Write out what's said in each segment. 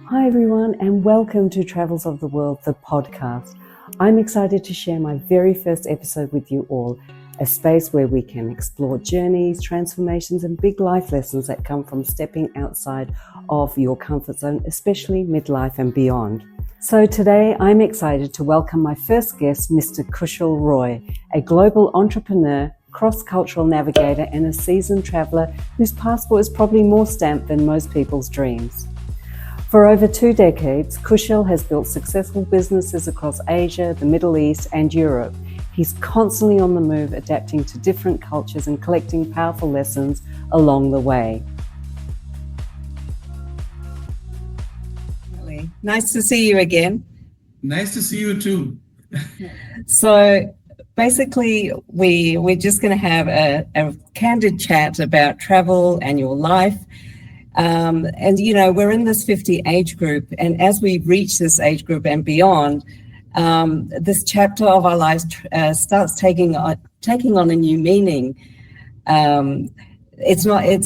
Hi everyone, and welcome to Travels of the World, the podcast. I'm excited to share my very first episode with you all, a space where we can explore journeys, transformations, and big life lessons that come from stepping outside of your comfort zone, especially midlife and beyond. So today I'm excited to welcome my first guest, Mr. Kushal Roy, a global entrepreneur, cross-cultural navigator, and a seasoned traveler whose passport is probably more stamped than most people's dreams. For over 2 decades, Kushal has built successful businesses across Asia, the Middle East, and Europe. He's constantly on the move, adapting to different cultures and collecting powerful lessons along the way. Nice to see you again. Nice to see you too. So basically, we're just going to have a candid chat about travel and your life. And, you know, we're in this 50 age group. And as we reach this age group and beyond, this chapter of our lives starts taking on a new meaning. It's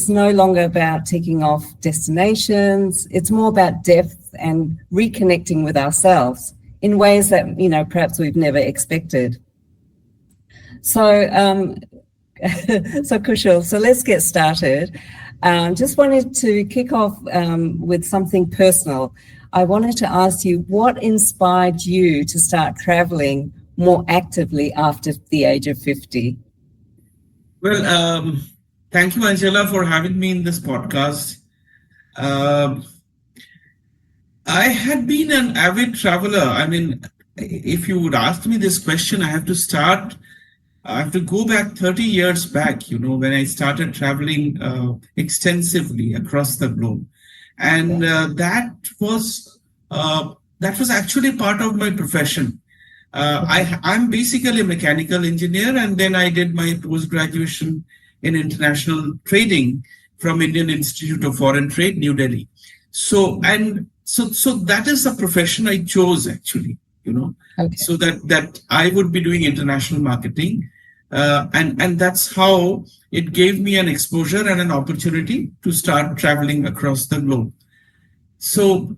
no longer about ticking off destinations. It's more about depth and reconnecting with ourselves in ways that, you know, perhaps we've never expected. So, so Kushal, so let's get started. Just wanted to kick off with something personal. I wanted to ask you, what inspired you to start traveling more actively after the age of 50? Well, thank you, Angela, for having me in this podcast. I had been an avid traveler. I mean, if you would ask me this question, I have to go back 30 years back, you know, when I started traveling extensively across the globe. And that was actually part of my profession. I'm basically a mechanical engineer, and then I did my post-graduation in international trading from Indian Institute of Foreign Trade, New Delhi. So that is the profession I chose, actually, you know. Okay. So that I would be doing international marketing. And that's how it gave me an exposure and an opportunity to start traveling across the globe. So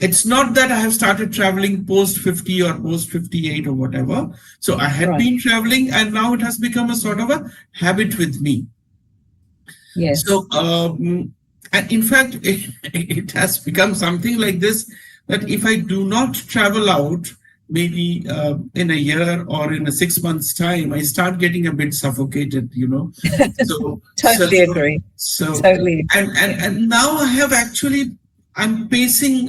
it's not that I have started traveling post 50 or post 58 or whatever. So I had been traveling, and now it has become a sort of a habit with me. Yes. So and in fact, it has become something like this, that if I do not travel out, maybe in a year or in a 6 months time, I start getting a bit suffocated, you know. So Totally agree. So Totally. And now I'm pacing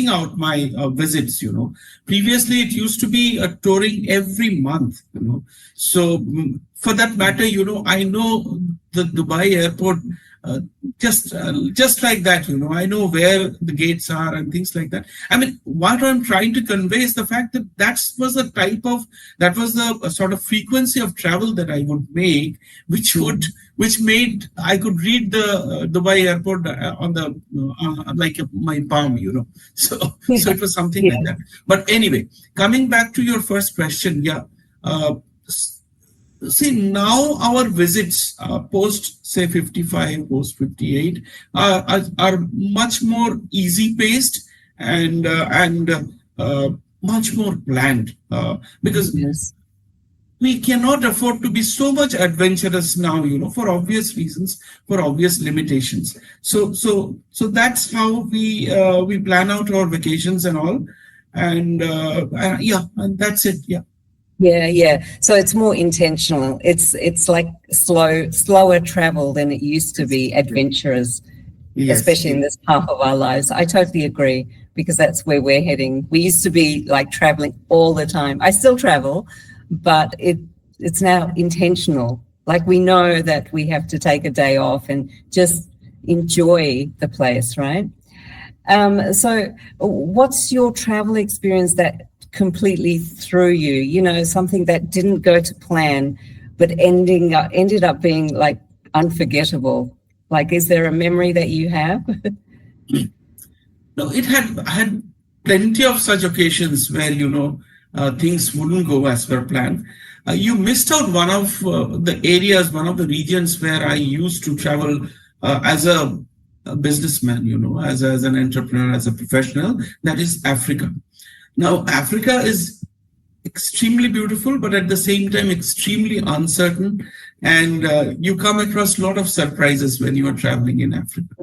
out my visits, you know. Previously, it used to be a touring every month, you know. So for that matter, you know, I know the Dubai airport just like that, you know. I know where the gates are and things like that. I mean, what I'm trying to convey is the fact that that was the sort of frequency of travel that I would make, which made I could read the Dubai airport on the like my palm, you know. So it was something like that. But anyway, coming back to your first question, see, now our visits post, say, 55, post 58 are much more easy paced and much more planned because we cannot afford to be so much adventurous now, you know, for obvious reasons, for obvious limitations. So that's how we plan out our vacations and all, and and that's it. Yeah. So it's more intentional. It's like slower travel than it used to be, adventurous, especially in this half of our lives. I totally agree, because that's where we're heading. We used to be like traveling all the time. I still travel, but it's now intentional. Like, we know that we have to take a day off and just enjoy the place, right? So what's your travel experience that completely threw you, you know, something that didn't go to plan but ended up being like unforgettable? Like, is there a memory that you have? No, I had plenty of such occasions where, you know, things wouldn't go as per plan. You missed out one of the regions where I used to travel as a a businessman, as an entrepreneur, as a professional, that is Africa. Now, Africa is extremely beautiful, but at the same time, extremely uncertain. And you come across a lot of surprises when you are traveling in Africa.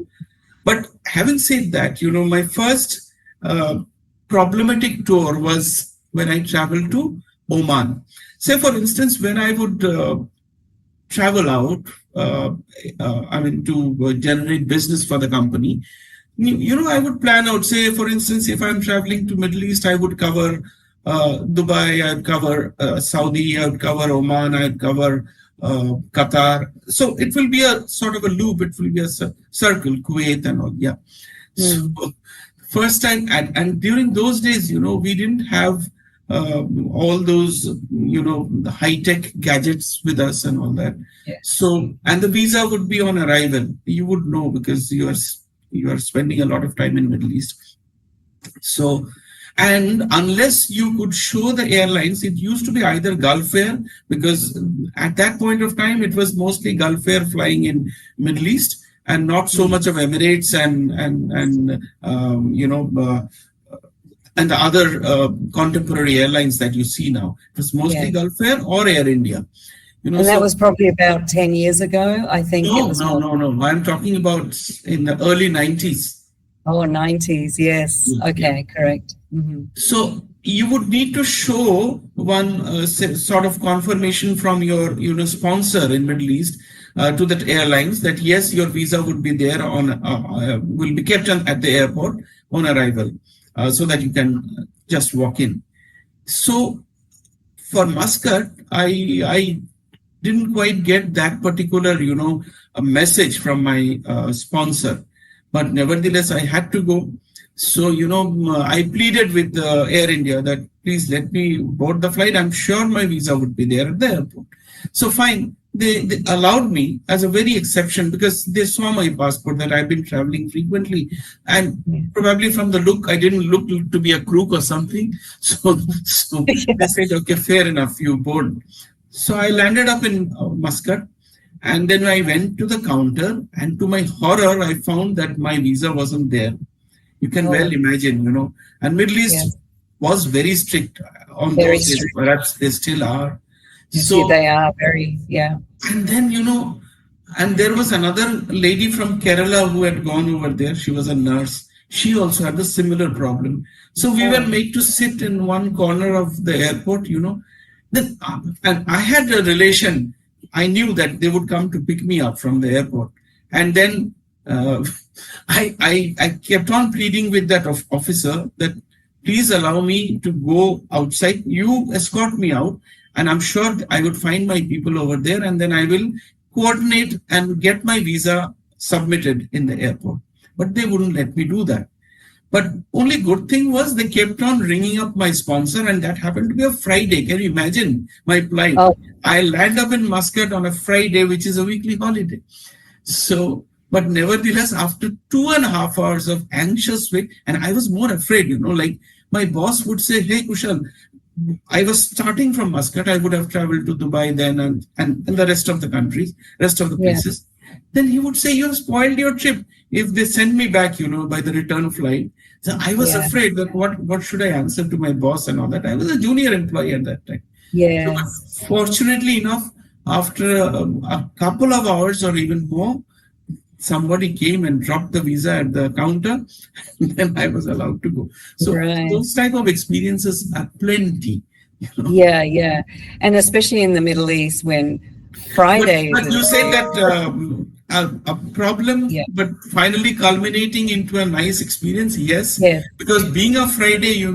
But having said that, my first problematic tour was when I traveled to Oman. Say, for instance, when I would travel out, to generate business for the company, I would plan out, say, for instance, if I'm traveling to Middle East, I would cover Dubai, I'd cover Saudi, I'd cover Oman, I'd cover Qatar. So it will be a sort of a loop. It will be a circle, Kuwait and all. Yeah. So first time, and during those days, we didn't have all those, the high-tech gadgets with us and all that. Yeah. So, and the visa would be on arrival. You would know because you are spending a lot of time in Middle East. So, and unless you could show the airlines, it used to be either Gulf Air, because at that point of time, it was mostly Gulf Air flying in Middle East and not so much of Emirates and the other contemporary airlines that you see now. It was mostly Gulf Air or Air India. And that was probably about 10 years ago, I think. No. I'm talking about in the early 90s. Oh, 90s, yes. Okay, correct. Mm-hmm. So you would need to show one sort of confirmation from your sponsor in Middle East to that airlines that yes, your visa would be there will be kept at the airport on arrival, so that you can just walk in. So for Muscat, I didn't quite get that particular a message from my sponsor, but nevertheless I had to go. So, I pleaded with Air India that please let me board the flight. I'm sure my visa would be there at the airport. So fine, they allowed me as a very exception because they saw my passport that I've been traveling frequently. And probably from the look, I didn't look to be a crook or something. So they said, okay, fair enough, you board. So I landed up in Muscat. And then I went to the counter, and to my horror, I found that my visa wasn't there. You can well imagine, and Middle East was very strict on those days. Perhaps they still are. So they are very, And then, and there was another lady from Kerala who had gone over there. She was a nurse. She also had a similar problem. So we were made to sit in one corner of the airport, Then, and I had a relation. I knew that they would come to pick me up from the airport. And then I kept on pleading with that officer that please allow me to go outside. You escort me out, and I'm sure I would find my people over there, and then I will coordinate and get my visa submitted in the airport. But they wouldn't let me do that. But only good thing was they kept on ringing up my sponsor, and that happened to be a Friday. Can you imagine my plight? Oh. I land up in Muscat on a Friday, which is a weekly holiday. So, but nevertheless, after 2.5 hours of anxious wait, and I was more afraid, like my boss would say, hey, Kushal, I was starting from Muscat. I would have traveled to Dubai then and the rest of the countries, rest of the places. Then he would say, you have spoiled your trip if they send me back, by the return flight. So I was afraid that what should I answer to my boss and all that. I was a junior employee at that time. Yeah. So, fortunately enough, after a couple of hours or even more, somebody came and dropped the visa at the counter, and then I was allowed to go. So those type of experiences are plenty. Yeah. And especially in the Middle East when Friday. But you said that a problem, but finally culminating into a nice experience. Yes. Because being a Friday,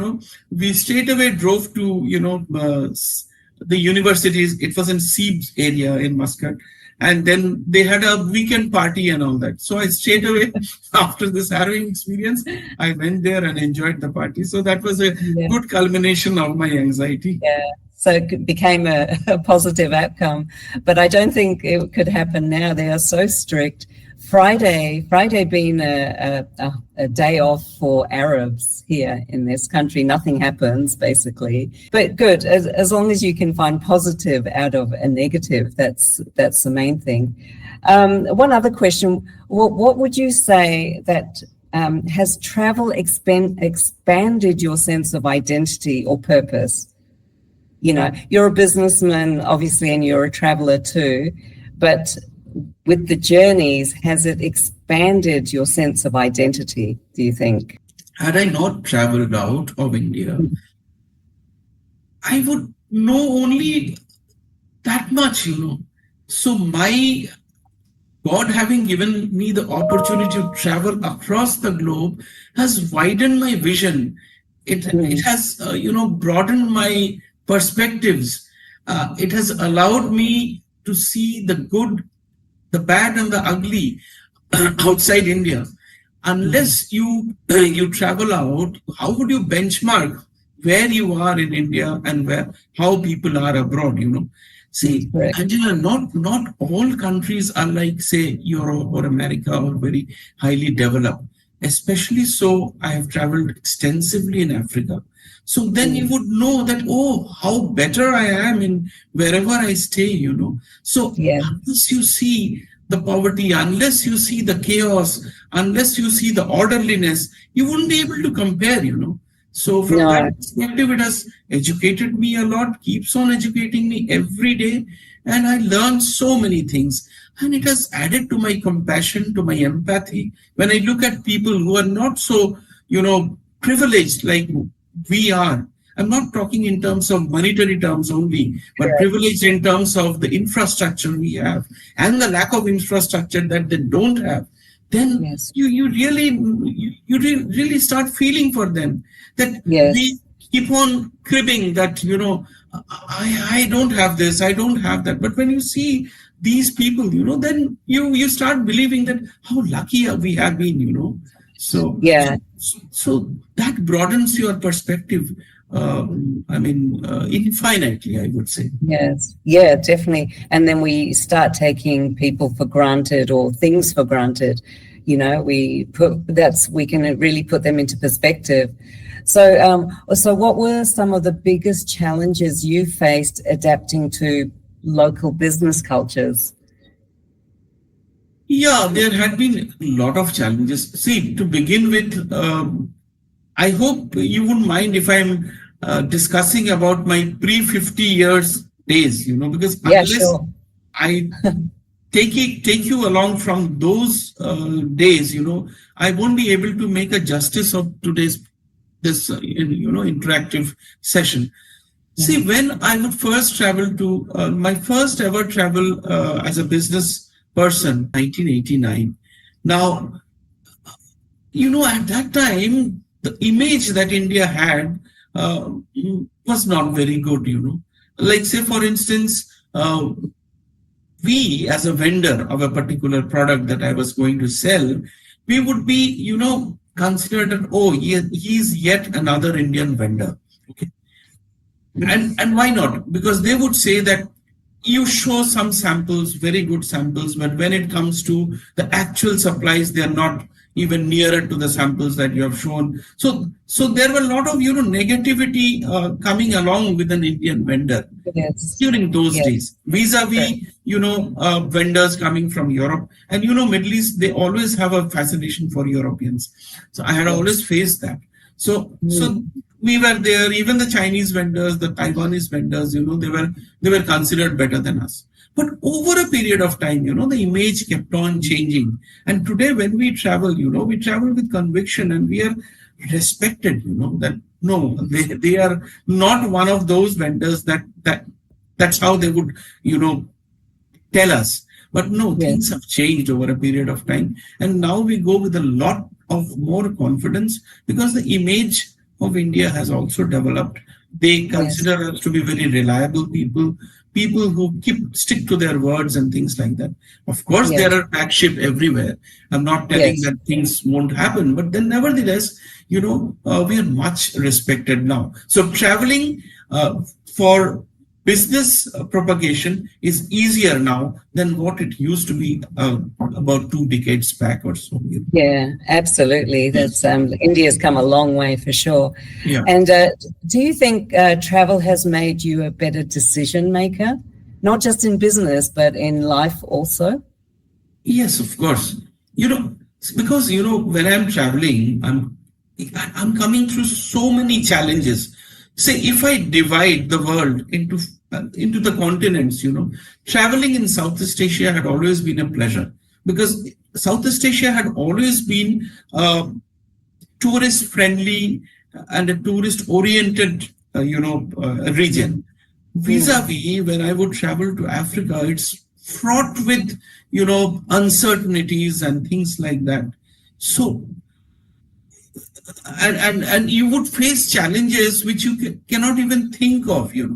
we straight away drove to, the universities. It was in Sebes area in Muscat. And then they had a weekend party and all that. So I straight away, after this harrowing experience, I went there and enjoyed the party. So that was a good culmination of my anxiety. Yeah. So it became a positive outcome. But I don't think it could happen now. They are so strict. Friday being a day off for Arabs here in this country, nothing happens basically. But good, as long as you can find positive out of a negative, that's the main thing. One other question: what would you say that has travel expanded your sense of identity or purpose? You know, you're a businessman, obviously, and you're a traveler too, but with the journeys, has it expanded your sense of identity, do you think? Had I not traveled out of India, I would know only that much, So my God having given me the opportunity to travel across the globe has widened my vision. It has, broadened my perspectives. It has allowed me to see the good, the bad, and the ugly outside India. Unless you travel out, how would you benchmark where you are in India and how people are abroad? See, Angela, not all countries are like, say, Europe or America or very highly developed. Especially so, I have traveled extensively in Africa. So then you would know that, how better I am in wherever I stay, So unless you see the poverty, unless you see the chaos, unless you see the orderliness, you wouldn't be able to compare, So from that perspective, it has educated me a lot, keeps on educating me every day. And I learned so many things. And it has added to my compassion, to my empathy. When I look at people who are not so, privileged like we are, I'm not talking in terms of monetary terms only, but privileged in terms of the infrastructure we have and the lack of infrastructure that they don't have, then you really start feeling for them. That we keep on cribbing that, I don't have this, I don't have that. But when you see these people, then you start believing that how lucky we have been, So that broadens your perspective. Infinitely, I would say. Yes, yeah, definitely. And then we start taking people for granted or things for granted. We can really put them into perspective. So what were some of the biggest challenges you faced adapting to local business cultures? Yeah, there had been a lot of challenges. See, to begin with, I hope you wouldn't mind if I'm discussing about my pre-50 years days, because unless I take you along from those days, I won't be able to make a justice of this interactive session. See, when I would first travel to my first ever travel as a business person, 1989. Now, at that time, the image that India had was not very good, Like, say, for instance, we as a vendor of a particular product that I was going to sell, we would be, considered that, he's yet another Indian vendor. Okay. And why not? Because they would say that you show some samples, very good samples, but when it comes to the actual supplies, they're not even nearer to the samples that you have shown. So there were a lot of, negativity coming along with an Indian vendor during those days, vis-a-vis, vendors coming from Europe. And, Middle East, they always have a fascination for Europeans. So I had always faced that. So we were there, even the Chinese vendors, the Taiwanese vendors, they were considered better than us. But over a period of time, the image kept on changing. And today when we travel, we travel with conviction and we are respected, that no, they are not one of those vendors that's how they would, tell us. But no, things have changed over a period of time. And now we go with a lot of more confidence because the image of India has also developed. They consider us to be very reliable people who stick to their words and things like that. Of course, there are black sheep everywhere. I'm not telling that things won't happen, but then nevertheless, we are much respected now. So traveling for business propagation is easier now than what it used to be about 2 decades back or so. Yeah, absolutely. That's India's come a long way for sure. Yeah. And do you think travel has made you a better decision maker, not just in business but in life also? Yes, of course. Because when I'm traveling, I'm coming through so many challenges. Say, if I divide the world into the continents, traveling in Southeast Asia had always been a pleasure, because Southeast Asia had always been tourist friendly and a tourist oriented, region. Vis-a-vis, when I would travel to Africa, it's fraught with, uncertainties and things like that. So, and you would face challenges which you cannot even think of, I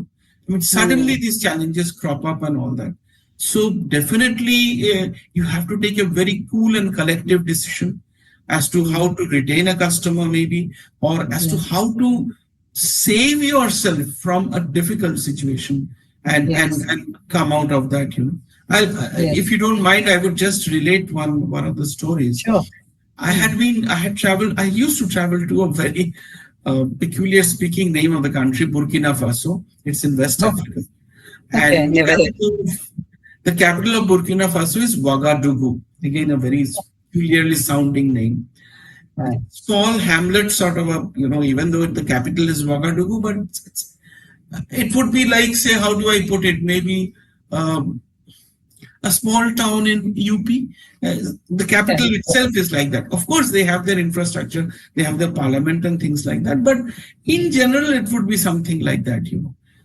mean, suddenly these challenges crop up and all that. So definitely you have to take a very cool and collective decision as to how to retain a customer, maybe, or as to how to save yourself from a difficult situation and come out of that. If you don't mind, I would just relate one of the stories. Sure. I had traveled. I used to travel to a very peculiar speaking name of the country, Burkina Faso. It's in West Africa. Okay, And the capital of Burkina Faso is Ouagadougou. Again, a very peculiarly sounding name. Right. Small hamlet, sort of even though the capital is Ouagadougou, but it would be like, say, how do I put it? Maybe a small town in UP. The capital itself is like that. Of course, they have their infrastructure, they have their parliament and things like that. But in general, it would be something like that,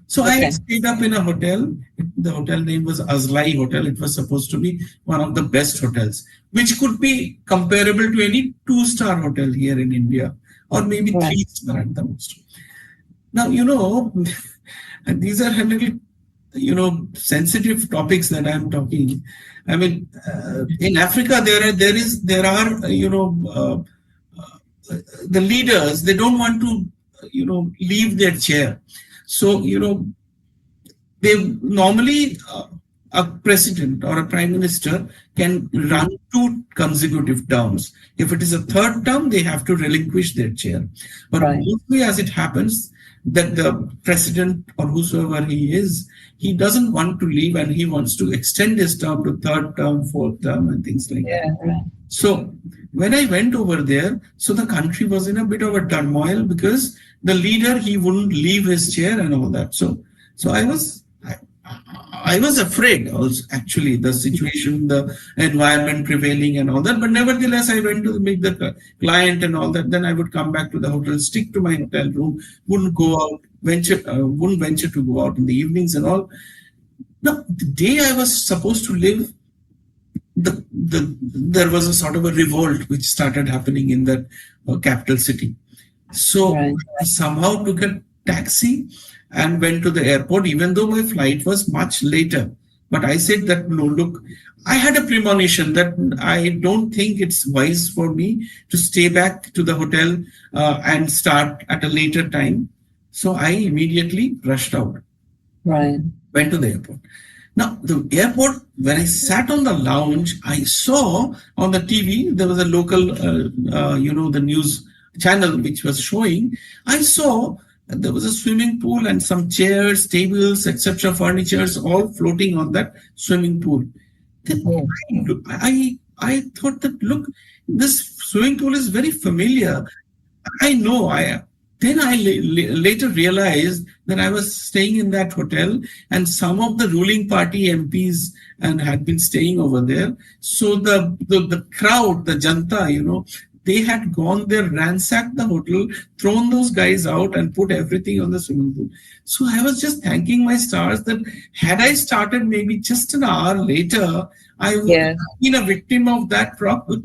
So I had stayed up in a hotel. The hotel name was Azlai Hotel. It was supposed to be one of the best hotels, which could be comparable to any 2-star hotel here in India, or maybe 3-star at the most. Now, these are a little, sensitive topics that I'm talking. I mean, in Africa, there are the leaders. They don't want to, leave their chair. So, they normally a president or a prime minister can run 2 consecutive terms. If it is a 3rd term, they have to relinquish their chair. But mostly, as it happens, that the president or whosoever he is, he doesn't want to leave and he wants to extend his term to 3rd term, 4th term and things like that. Right. So when I went over there, so the country was in a bit of a turmoil because the leader, he wouldn't leave his chair and all that. So I was afraid also, actually, the situation, the environment prevailing and all that. But nevertheless, I went to meet the client and all that. Then I would come back to the hotel, stick to my hotel room, wouldn't go out, wouldn't venture to go out in the evenings and all. Now, the day I was supposed to leave, there was a sort of a revolt which started happening in that capital city. So I somehow took a taxi and went to the airport, even though my flight was much later. But I said that, no, look, I had a premonition that I don't think it's wise for me to stay back to the hotel and start at a later time. So I immediately rushed out. Right. Went to the airport. Now, the airport, when I sat on the lounge, I saw on the TV, there was a local, the news channel which was showing. I saw there was a swimming pool and some chairs, tables, etc., furnitures, all floating on that swimming pool. Then I thought that, look, this swimming pool is very familiar. I know. Then I later realized that I was staying in that hotel and some of the ruling party MPs had been staying over there. So the crowd, the janta, they had gone there, ransacked the hotel, thrown those guys out and put everything on the swimming pool. So I was just thanking my stars that had I started maybe just an hour later, I would have been a victim of that problem,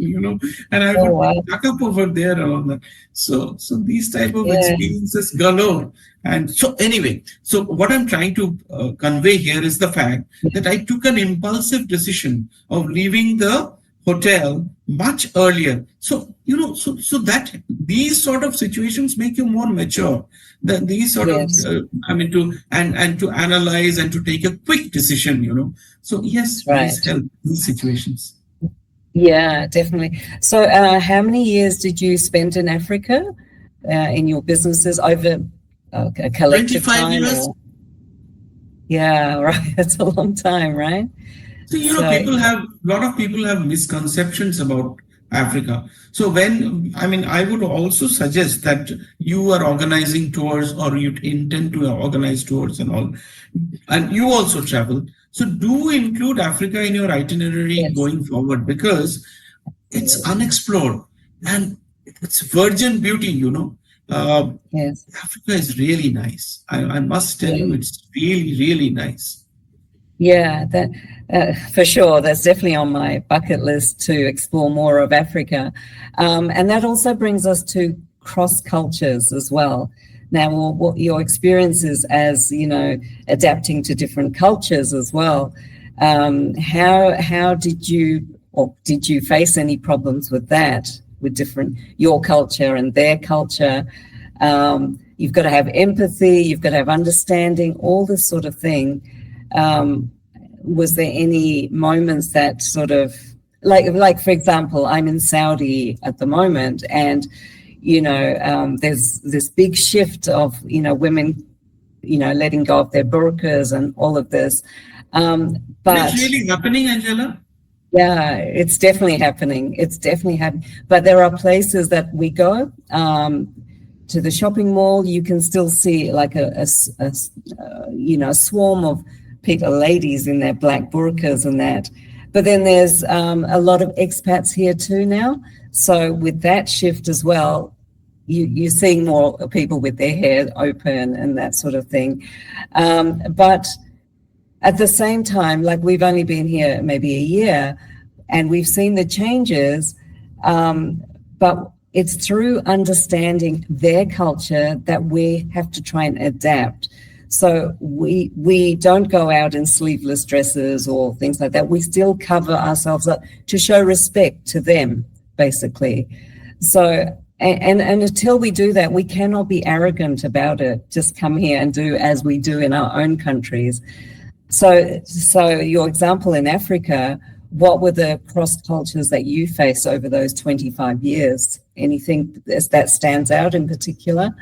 and I would be stuck up over there and all that. So these type of experiences galore. And so anyway, so what I'm trying to convey here is the fact that I took an impulsive decision of leaving the hotel much earlier. So, so that these sort of situations make you more mature. These sort of, Yes, and to analyze and to take a quick decision, So yes, these right. help, these situations. Yeah, definitely. So, how many years did you spend in Africa in your businesses over a collective 25 time years. or? Yeah, right. That's a long time, right? So, So, a lot of people have misconceptions about Africa. So I would also suggest that you are organizing tours or you intend to organize tours and all, and you also travel. So do include Africa in your itinerary yes, going forward because it's absolutely. unexplored and it's virgin beauty, Yes. Africa is really nice. I must tell you, Yeah. it's really, really nice. Yeah, that for sure. That's definitely on my bucket list to explore more of Africa, and that also brings us to cross cultures as well. Now, what your experiences as adapting to different cultures as well. How did you or did you face any problems with that with different your culture and their culture? You've got to have empathy. You've got to have understanding. All this sort of thing. Um, was there any moments that sort of like for example, I'm in Saudi at the moment, and there's this big shift of women letting go of their burqas and all of this, It is but really happening, Angela. yeah, it's definitely happening. It's definitely happening. But there are places that we go to the shopping mall. You can still see like a swarm of people, ladies in their black burqas and that. But then there's a lot of expats here too now. So with that shift as well, you're seeing more people with their hair open and that sort of thing. But at the same time, like we've only been here maybe a year and we've seen the changes, but it's through understanding their culture that we have to try and adapt. So we don't go out in sleeveless dresses or things like that. We still cover ourselves up to show respect to them, basically. So and until we do that, we cannot be arrogant about it. Just come here and do as we do in our own countries. So your example in Africa, what were the cross cultures that you faced over those 25 years? Anything that stands out in particular?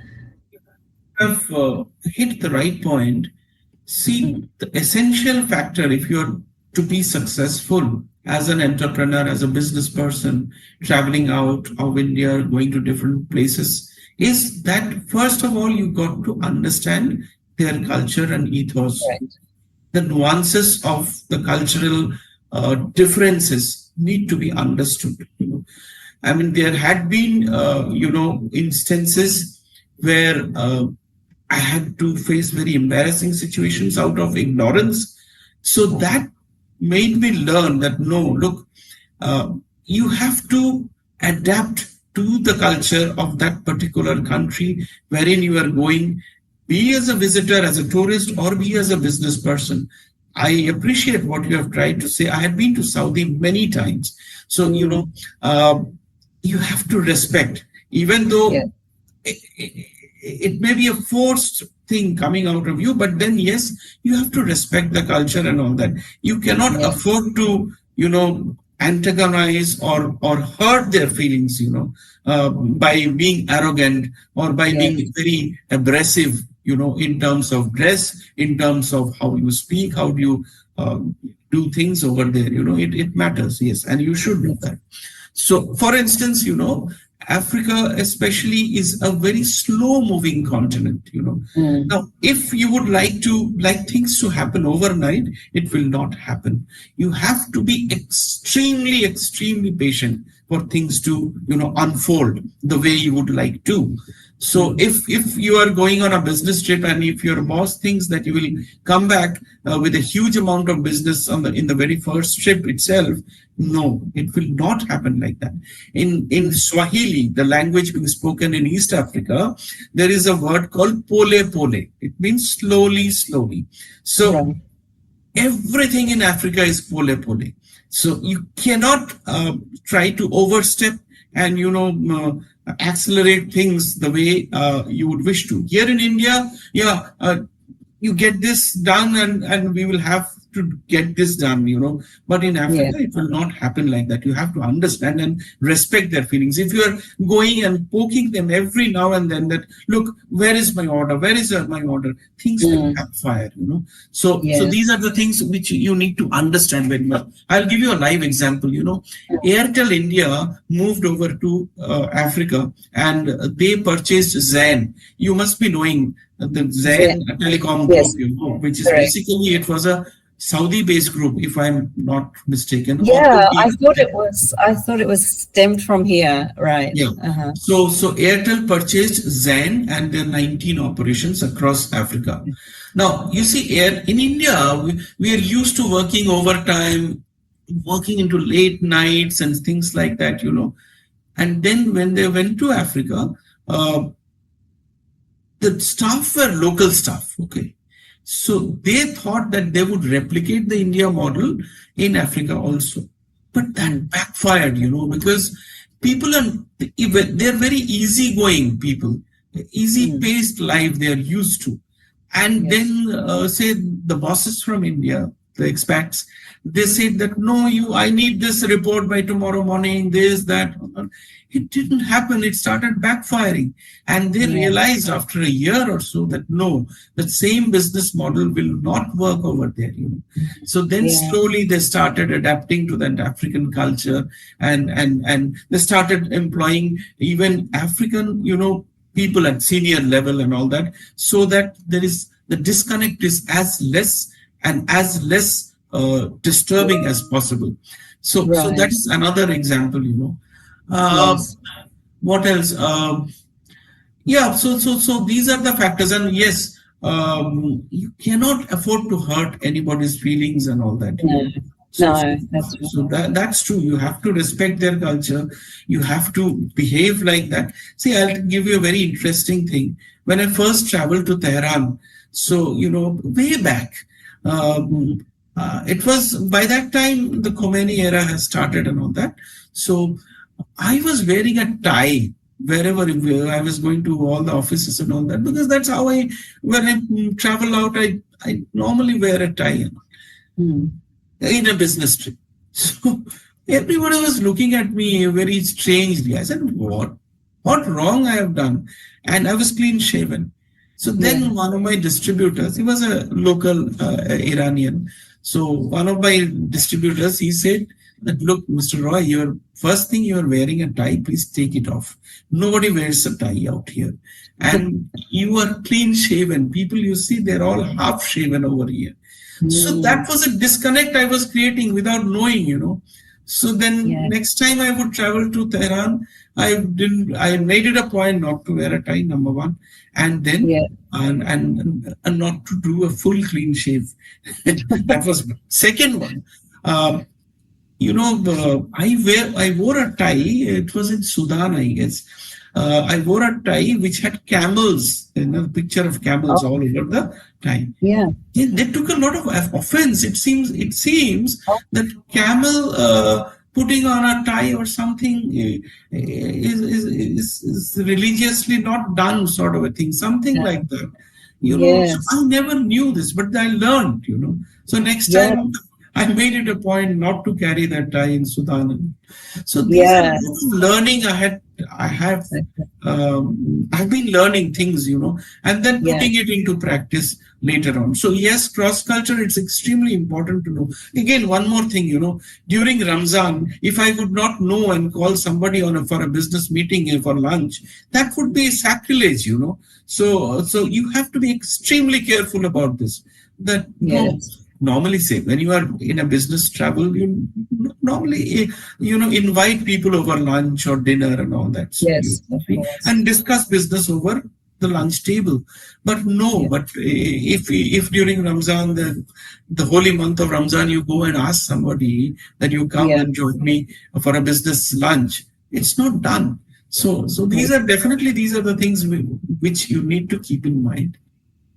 Have hit the right point. See, the essential factor if you're to be successful as an entrepreneur, as a business person, traveling out of India, going to different places, is that first of all, you got to understand their culture and ethos. Right. The nuances of the cultural differences need to be understood. There had been, instances where I had to face very embarrassing situations out of ignorance. So that made me learn that no, look, you have to adapt to the culture of that particular country wherein you are going, be as a visitor, as a tourist, or be as a business person. I appreciate what you have tried to say. I had been to Saudi many times. So, you have to respect, even though it may be a forced thing coming out of you, but then yes, you have to respect the culture and all that. You cannot afford to, antagonize or hurt their feelings, by being arrogant or by being very aggressive, in terms of dress, in terms of how you speak, how do you do things over there. It matters, yes, and you should do that. So, for instance, Africa especially is a very slow moving continent, Now, if you would like things to happen overnight, it will not happen. You have to be extremely, extremely patient for things to, unfold the way you would like to. So if you are going on a business trip and if your boss thinks that you will come back with a huge amount of business in the very first trip itself, no, it will not happen like that. In Swahili, the language being spoken in East Africa, there is a word called pole pole. It means slowly, slowly. So everything in Africa is pole pole. So you cannot try to overstep and accelerate things the way you would wish to. Here in India, you get this done, and we will have to get this done. But in Africa, Yeah. it will not happen like that. You have to understand and respect their feelings. If you are going and poking them every now and then that, look, where is my order? Where is my order? Things will backfire. So Yes. these are the things which you need to understand very well. I'll give you a live example. Airtel India moved over to Africa, and they purchased Zen. You must be knowing the Zen Telecom Yes. Group, which is Correct. basically, it was a Saudi-based group, if I'm not mistaken. Yeah, I thought it was. I thought it was stemmed from here, right? Yeah. So Airtel purchased Zen, and there are 19 operations across Africa. Now, you see, in India, we are used to working overtime, working into late nights and things like that. And then when they went to Africa, the staff were local staff. Okay. So they thought that they would replicate the India model in Africa also. But that backfired, because people they're very easygoing people, easy-paced life they're used to. And then say the bosses from India, the expats, they said that, no, I need this report by tomorrow morning, this, that. It didn't happen. It started backfiring. And they realized after a year or so that no, the same business model will not work over there. So then slowly they started adapting to that African culture, and they started employing even African, people at senior level and all that, so that the disconnect is as less disturbing as possible. So that is another example. What else? So these are the factors, and yes, you cannot afford to hurt anybody's feelings and all that. That's true. You have to respect their culture. You have to behave like that. See, I'll give you a very interesting thing. When I first traveled to Tehran, so way back, it was by that time the Khomeini era has started and all that. So I was wearing a tie wherever I was going to all the offices and all that, because that's how when I travel out, I normally wear a tie in a business trip. So everybody was looking at me very strangely. I said, what wrong I have done? And I was clean shaven. So then one of my distributors, he was a local Iranian. So one of my distributors, he said that, look, Mr. Roy, your first thing, you are wearing a tie, please take it off. Nobody wears a tie out here. And you are clean shaven. People you see, they're all half shaven over here. So that was a disconnect I was creating without knowing. So then next time I would travel to Tehran, I made it a point not to wear a tie, number one, and then and not to do a full clean shave. That was second one. I wore a tie. It was in Sudan, I guess. I wore a tie which had camels, picture of camels all over the tie. Yeah. They took a lot of offense. It seems that camel putting on a tie or something is religiously not done, sort of a thing, something like that. So I never knew this, but I learned. So next time I made it a point not to carry that tie in Sudan. So these are learning I've been learning things, and then putting it into practice later on. So yes, cross culture, it's extremely important to know. Again, one more thing, during Ramzan, if I would not know and call somebody for a business meeting for lunch, that would be sacrilege, So you have to be extremely careful about this. That normally say when you are in a business travel, you normally invite people over lunch or dinner and all that. So and discuss business over the lunch table. But if during Ramzan, the holy month of Ramzan, you go and ask somebody that you come and join me for a business lunch, it's not done. So these are the things which you need to keep in mind.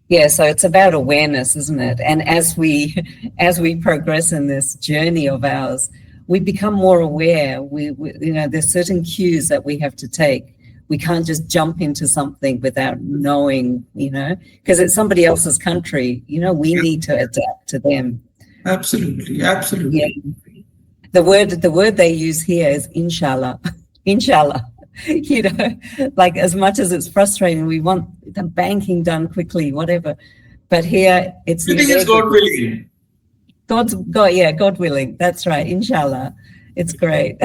Yeah, so it's about awareness, isn't it? And as we progress in this journey of ours, we become more aware. You know, there's certain cues that we have to take. We can't just jump into something without knowing, you know, because it's somebody else's country. You know, we Yeah, need to adapt to them. absolutely, Yeah. absolutely. The word they use here is inshallah. Inshallah. You know, like as much as it's frustrating, we want the banking done quickly, whatever. But here it's I think it's there. God willing. God's God, yeah, God willing. That's right. Inshallah. It's great.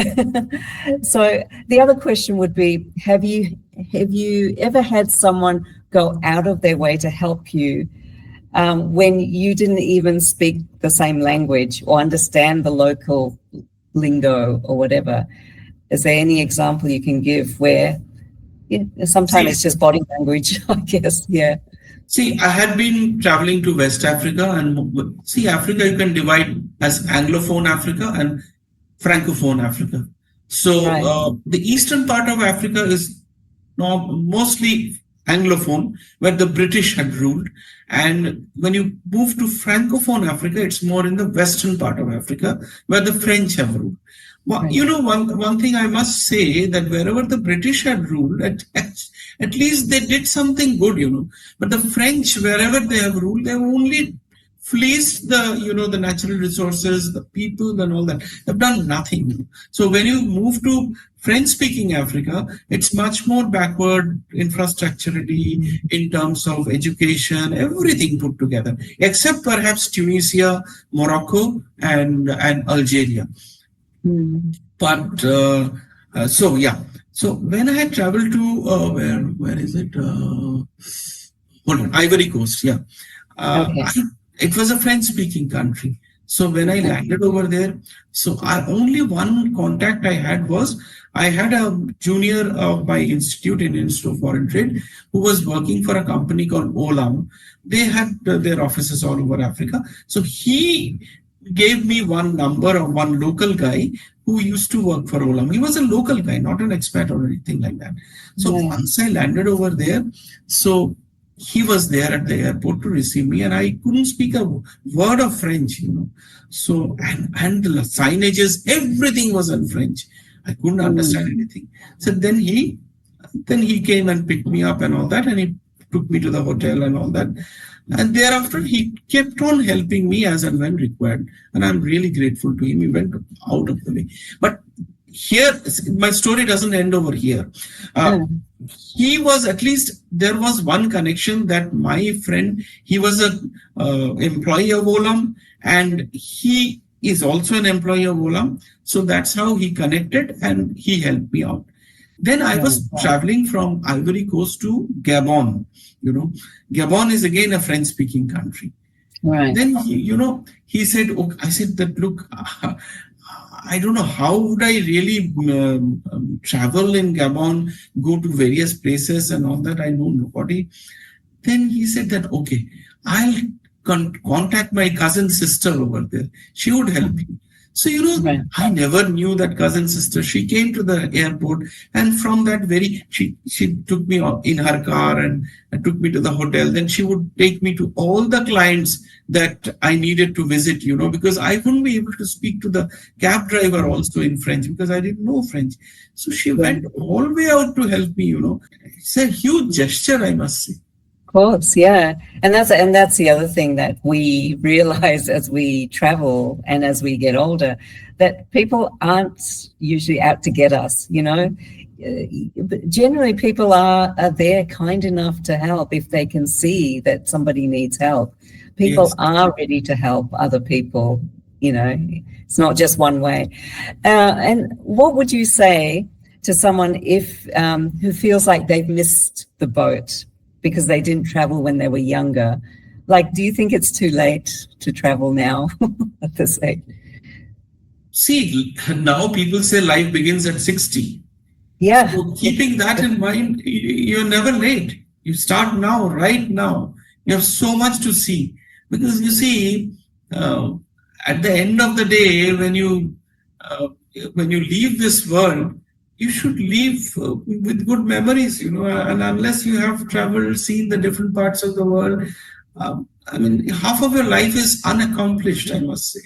So the other question would be, have you ever had someone go out of their way to help you when you didn't even speak the same language or understand the local lingo or whatever? Is there any example you can give where sometimes See, it's just body language, I guess? Yeah. See, I had been traveling to West Africa, and see, Africa you can divide as Anglophone Africa and Francophone Africa. So Right. the eastern part of Africa is mostly Anglophone, where the British had ruled. And when you move to Francophone Africa, it's more in the western part of Africa, where the French have ruled. Well, Right. you know, one thing I must say that wherever the British had ruled, at least they did something good, you know. But the French, wherever they have ruled, they have only fleeced the, you know, the natural resources, the people, and all that. They've done nothing. So when you move to French-speaking Africa, it's much more backward infrastructurally in terms of education, everything put together, except perhaps Tunisia, Morocco, and Algeria. Mm. But so yeah, so when I had traveled to where is it? Hold on, Ivory Coast. Yeah, Okay. it was a French-speaking country. So when I landed over there, so only one contact I had was I had a junior of my institute in Institute of Foreign Trade who was working for a company called Olam. They had their offices all over Africa. So he gave me one number of one local guy who used to work for Olam. He was a local guy, not an expat or anything like that. So Yeah. once I landed over there, so he was there at the airport to receive me, and I couldn't speak a word of French, you know. So and the signages, everything was in French. I couldn't understand anything. So then he came and picked me up and all that, and he took me to the hotel and all that. And thereafter, he kept on helping me as and when required. And I'm really grateful to him. He went out of the way. But here, my story doesn't end over here. He was, at least there was one connection that my friend, he was a employee of Olam, and he is also an employee of Olam. So that's how he connected and he helped me out. Then I was traveling from Ivory Coast to Gabon. You know, Gabon is again a French-speaking country. Right. Then he said, okay, I said that, look, I don't know how would I really travel in Gabon, go to various places and all that. I know nobody. Then he said that, okay, I'll contact my cousin sister over there. She would help you. So, you know, Right. I never knew that cousin sister. She came to the airport, and from that she took me in her car and took me to the hotel. Then she would take me to all the clients that I needed to visit, you know, because I couldn't be able to speak to the cab driver also in French because I didn't know French. So she went all the way out to help me, you know. It's a huge gesture, I must say. Of course, yeah. And that's the other thing that we realize as we travel and as we get older, that people aren't usually out to get us, you know. But generally people are there kind enough to help if they can see that somebody needs help. People Yes. are ready to help other people, you know. It's not just one way. And what would you say to someone if who feels like they've missed the boat because they didn't travel when they were younger? Like, do you think it's too late to travel now at this age? See, now people say life begins at 60. Yeah. So keeping that in mind, you're never late. You start now, right now. You have so much to see. Because you see, at the end of the day, when you leave this world, you should leave with good memories, you know, and unless you have traveled, seen the different parts of the world, I mean, half of your life is unaccomplished, I must say.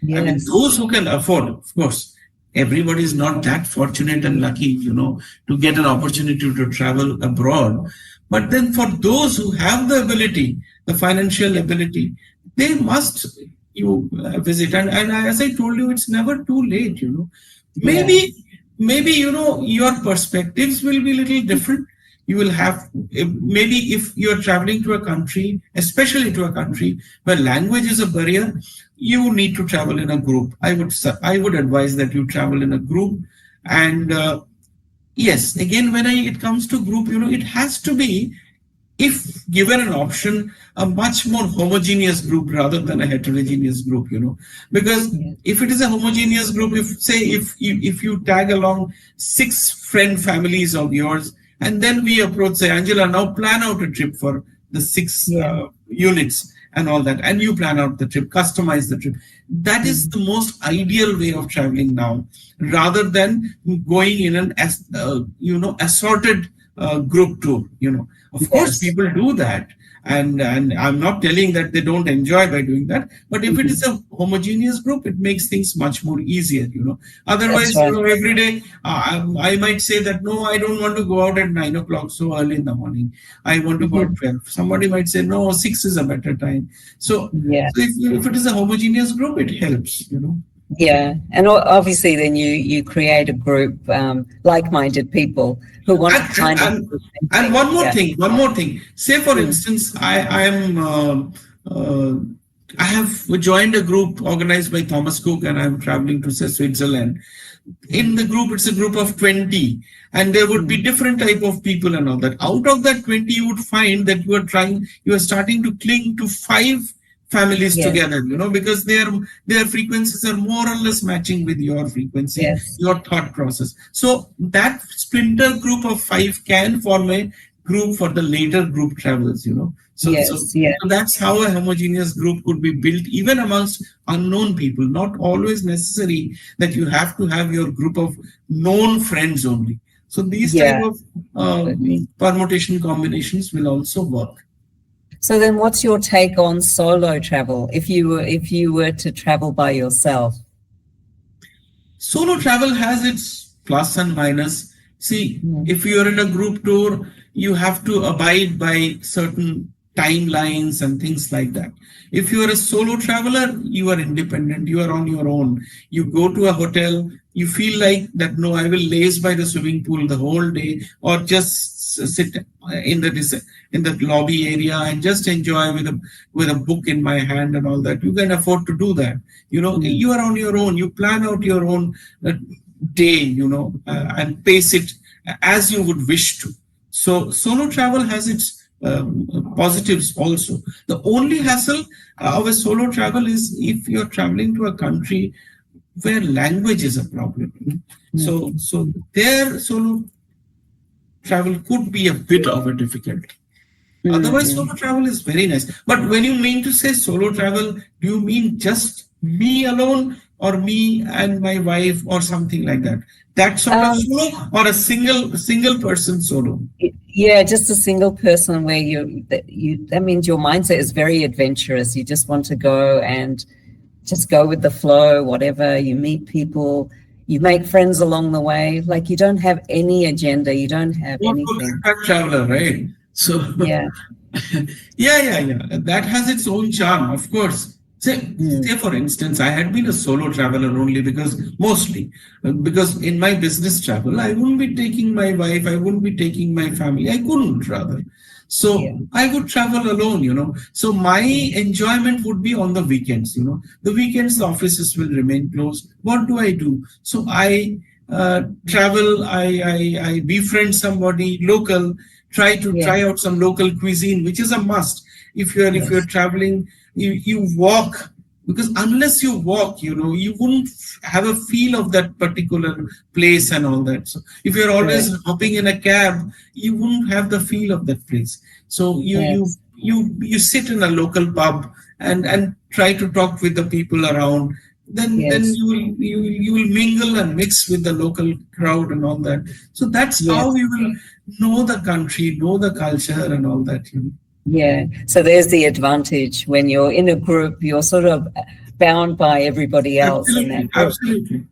I mean, Yes. those who can afford, of course, everybody is not that fortunate and lucky, to get an opportunity to travel abroad. But then for those who have the ability, the financial ability, they must you visit. And as I told you, it's never too late. Yeah. Maybe, your perspectives will be a little different. You will have, maybe if you're traveling to a country, especially to a country where language is a barrier, you need to travel in a group. I would advise that you travel in a group. And yes, again, when it comes to group, it has to be, if given an option, a much more homogeneous group rather than a heterogeneous group. Because Yeah. if it is a homogeneous group, if you tag along 6 friend families of yours, and then we approach, say, Angela, now plan out a trip for the six Yeah. units and all that, and you plan out the trip, customize the trip. That is the most ideal way of traveling now, rather than going in an assorted group tour. Of course, Yes. people do that, and I'm not telling that they don't enjoy by doing that. But if it is a homogeneous group, it makes things much more easier. That's Otherwise, right. every day I might say that no, I don't want to go out at 9 o'clock so early in the morning. I want to go at 12. Somebody might say no, 6 is a better time. So, Yeah. so if it is a homogeneous group, it helps. Yeah, and obviously, then you create a group, like-minded people who want And, to and, kind of and, do the same and thing. Yeah. one more thing. Say, for Mm. instance, uh, I have joined a group organized by Thomas Cook, and I'm traveling to, say, Switzerland. In the group, it's a group of 20, and there would be Mm. different type of people and all that. Out of that 20, you would find that you are starting to cling to 5 families Yes. together, because their frequencies are more or less matching with your frequency, Yes. your thought process. So that splinter group of 5 can form a group for the later group travels. So Yes. Yeah. that's how a homogeneous group could be built, even amongst unknown people. Not always necessary that you have to have your group of known friends only. So these type Yeah. of Absolutely. permutation combinations will also work. So then, what's your take on solo travel? If you were to travel by yourself? Solo travel has its plus and minus. See, Mm. if you're in a group tour, you have to abide by certain timelines and things like that. If you are a solo traveler, you are independent, you are on your own. You go to a hotel, you feel like that, no, I will laze by the swimming pool the whole day, or just sit in the lobby area and just enjoy with a book in my hand and all that. You can afford to do that. Mm. You are on your own. You plan out your own day, and pace it as you would wish to. So solo travel has its positives also. The only hassle of a solo travel is if you're traveling to a country where language is a problem. So there, solo travel could be a bit of a difficulty. Otherwise, Mm. solo travel is very nice. But when you mean to say solo travel, do you mean just me alone, or me and my wife, or something like that? That sort of Um, solo, or a single person solo? yeah, just a single person where that means your mindset is very adventurous. You just want to go and just go with the flow, whatever. You meet people, you make friends along the way. Like, you don't have any agenda, you don't have Not for anything. backpack traveler, right? So Yeah. yeah. That has its own charm, of course. Mm. Say for instance, I had been a solo traveler only because in my business travel, I wouldn't be taking my wife, I wouldn't be taking my family. I couldn't, rather. So Yeah. I would travel alone. So my enjoyment would be on the weekends. The weekends, the offices will remain closed. What do I do? So I travel, I befriend somebody local, Yeah. try out some local cuisine, which is a must. If you're Yes. traveling, you walk, because unless you walk, you wouldn't have a feel of that particular place and all that. So if you're always Correct. hopping in a cab, you wouldn't have the feel of that place. So Yes. you sit in a local pub and try to talk with the people around. Then Yes. you will mingle and mix with the local crowd and all that. So that's how Yes. you will know the country, know the culture and all that. Yeah. So there's the advantage. When you're in a group, you're sort of bound by everybody else in that Absolutely, group. absolutely.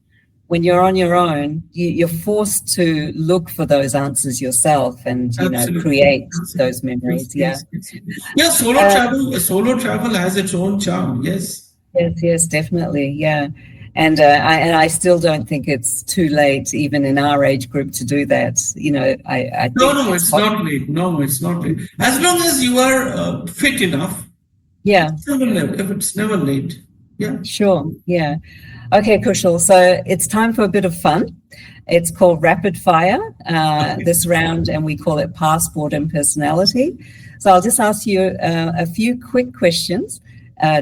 When you're on your own, you're forced to look for those answers yourself and, create those memories. Yes, Yeah. yes, yes. Yeah, solo travel has its own charm. Yes. Yes, definitely. Yeah. And I still don't think it's too late, even in our age group, to do that. I think No, it's not late. No, it's not late. As long as you are fit enough, yeah, it's never late. Yeah. sure. Yeah. Okay, Kushal. So it's time for a bit of fun. It's called rapid fire, this round, and we call it passport and personality. So I'll just ask you a few quick questions,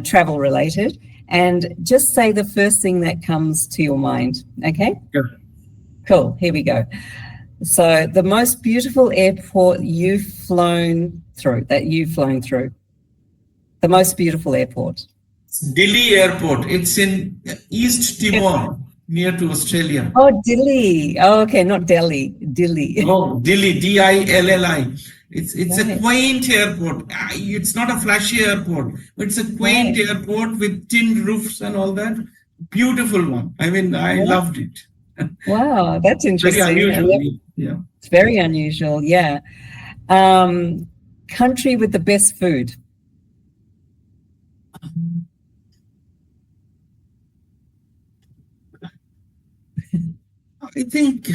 travel related, and just say the first thing that comes to your mind. Okay? Yeah. Cool. Here we go. So the most beautiful airport you've flown through. The most beautiful airport. Delhi Airport. It's in East Timor, near to Australia. Oh, Delhi. Oh, okay, not Delhi. Delhi. Oh, Delhi, Dilli. It's Right. a quaint airport. It's not a flashy airport, but it's a quaint Right. airport with tin roofs and all that. Beautiful one. I mean, I loved it. Wow, that's Very interesting. unusual. Yeah. It's very unusual. Yeah. Country with the best food. I think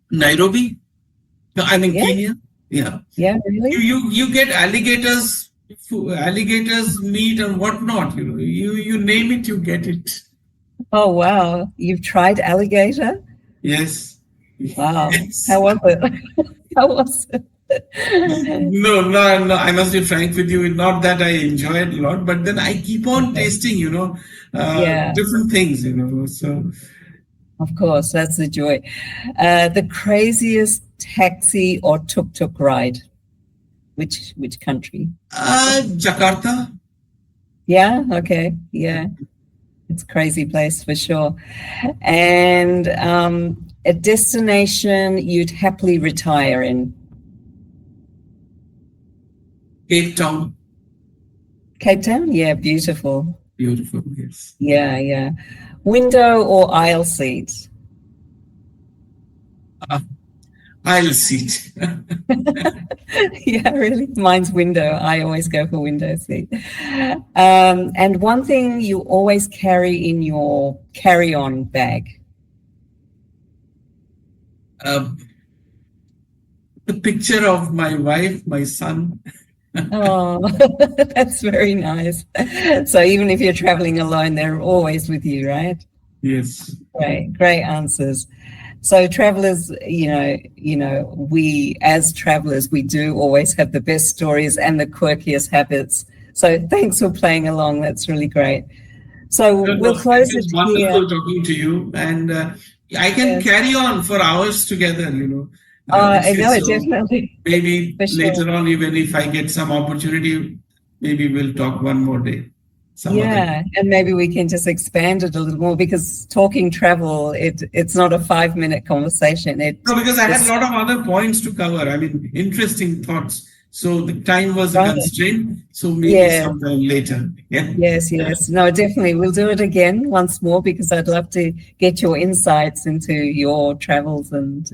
Nairobi. I mean Yeah. Kenya. Yeah. Yeah, really? You get alligators meat and whatnot. You name it, you get it. Oh, wow. You've tried alligator? Yes. Wow. Yes. How was it? How was it? No. I must be frank with you. Not that I enjoy it a lot, but then I keep on tasting, Yeah. different things, So Of course, that's the joy. The craziest taxi or tuk-tuk ride. Which country? Jakarta. Yeah, okay. Yeah. It's a crazy place for sure. And a destination you'd happily retire in. Cape Town. Cape Town? Yeah, beautiful. Beautiful, yes. Yeah. Window or aisle seat? Aisle seat. Yeah, really. Mine's window. I always go for window seat. And one thing you always carry in your carry-on bag. The picture of my wife, my son. Oh, that's very nice. So even if you're traveling alone, they're always with you, right? Yes. Great answers. So travelers, we as travelers, we do always have the best stories and the quirkiest habits. So thanks for playing along. That's really great. So we'll close it here. Wonderful talking to you, and I can carry on for hours together. I know, definitely. Maybe For sure. later on, even if I get some opportunity, maybe we'll talk one more day. Yeah, and maybe we can just expand it a little more, because talking travel, it's not a 5-minute conversation. No, because I had a lot of other points to cover. I mean, interesting thoughts. So the time was a constraint. So maybe sometime later. Yeah. Yes. No, definitely. We'll do it again once more, because I'd love to get your insights into your travels and,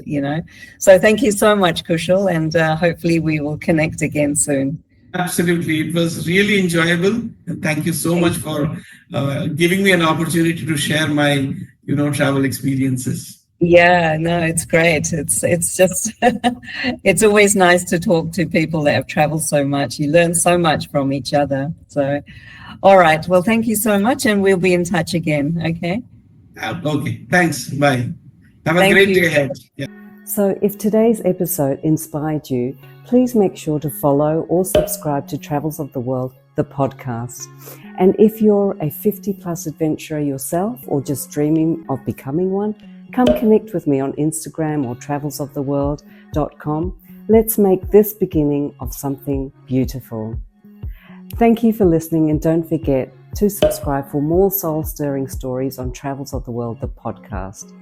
So thank you so much, Kushal, and hopefully we will connect again soon. Absolutely. It was really enjoyable. And thank you so much for giving me an opportunity to share my, travel experiences. Yeah, no, it's great. It's just, it's always nice to talk to people that have traveled so much. You learn so much from each other. So, all right. Well, thank you so much, and we'll be in touch again. Okay. Okay. Thanks. Bye. Have a great day ahead. Yeah. So if today's episode inspired you, please make sure to follow or subscribe to Travels of the World, the podcast. And if you're a 50+ adventurer yourself, or just dreaming of becoming one, come connect with me on Instagram or travelsoftheworld.com. Let's make this beginning of something beautiful. Thank you for listening, and don't forget to subscribe for more soul-stirring stories on Travels of the World, the podcast.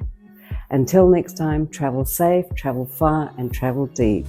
Until next time, travel safe, travel far, and travel deep.